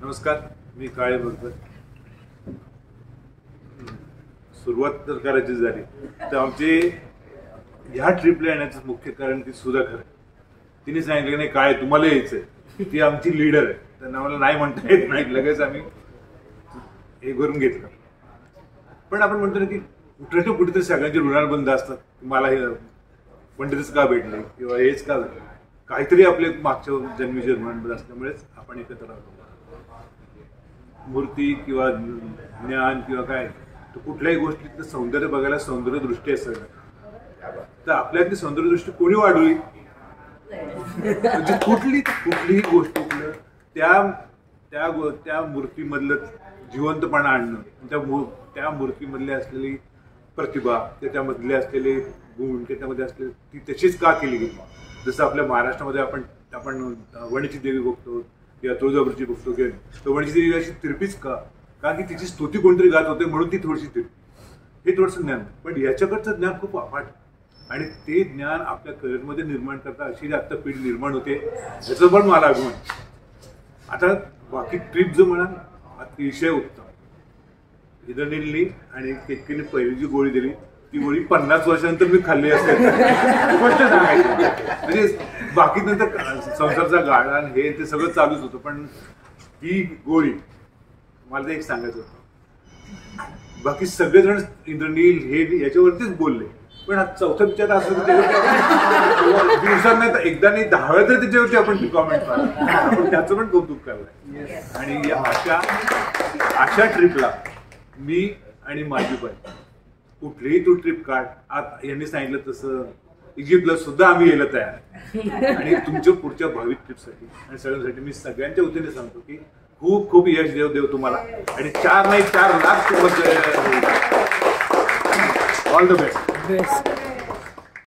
नमस्कार, मी काळे बोलतोय. सुरुवात तर करायची झाली तर आमचे ह्या ट्रिपला येण्याचं मुख्य कारण ती सुधाकर आहे. तिने सांगितलं नाही काय तुम्हाला यायचंय, ती आमची लीडर आहे, त्यांना आम्हाला नाही म्हणता येत नाही, लगेच आम्ही हे करून घेतलं. पण आपण म्हणतो ना की कुठे कुठेतरी सगळ्यांचे ऋणानुबंध असतात. मला हे पंडितच का भेटले किंवा हेच का झालं, काहीतरी आपले मागच्या जन्मीचे ऋणानुबंध असल्यामुळेच आपण एकत्र राहतो. मूर्ती किंवा ज्ञान किंवा काय, तर कुठल्याही गोष्टीतलं सौंदर्य बघायला सौंदर्यदृष्टी असेल तर आपल्यातली सौंदर्यदृष्टी कोणी वाढवली, म्हणजे कुठलीही गोष्टीतलं त्या मूर्तीमधलं जिवंतपणा आणणं, त्या मूर्तीमधली असलेली प्रतिभा, त्याच्यामधले असलेले गुण, त्याच्यामध्ये असलेले ती तशीच का केली गेली. जसं आपल्या महाराष्ट्रामध्ये आपण वणीची देवी बघतो किंवा तुळजापूरची बघतो किंवा वणीची देवी अशी तिरपीच का, कारण की तिची स्तुती कोणतरी गात होते म्हणून ती थोडीशी तिरपी. हे थोडंसं ज्ञान, पण याच्याकडचं ज्ञान खूप अफाट आणि ते ज्ञान आपल्या करिअरमध्ये निर्माण करता अशी आता पिढी निर्माण होते, याचं पण मला अभिमान. आता बाकी ट्रिप जो म्हणाल अतिशय उत्तम. इदनीलनी आणि केतकीने पहिली जी गोळी दिली ती गोळी 50 वर्षानंतर मी खाल्ली असेल, स्पष्ट सांगायचं. म्हणजे बाकी नंतर संसारचा गाळा हे ते सगळं चालूच होतं, पण ही गोळी मला तर एक सांगायचं होतं. बाकी सगळेजण इंद्रनील हे याच्यावरतीच बोलले, पण हा चौथा विचार असं दिवसात नाही तर एकदा नाही 10 वेळा तर त्याच्यावरती आपण कॉमेंट करा, आपण त्याचं पण कौतुक करलंय. आणि या अशा ट्रिपला मी आणि माझी बाई कुठलीही तू ट्रिप काढ, आज यांनी सांगितलं तसं इजिप्तला सुद्धा आम्ही यायला तयार आहे. आणि तुमच्या पुढच्या भावी ट्रिपसाठी आणि सगळ्यांसाठी मी सगळ्यांच्या वतीने सांगतो की खूप खूप यश देव तुम्हाला, आणि 4 नाही 4 लाख ऑल द बेस्ट.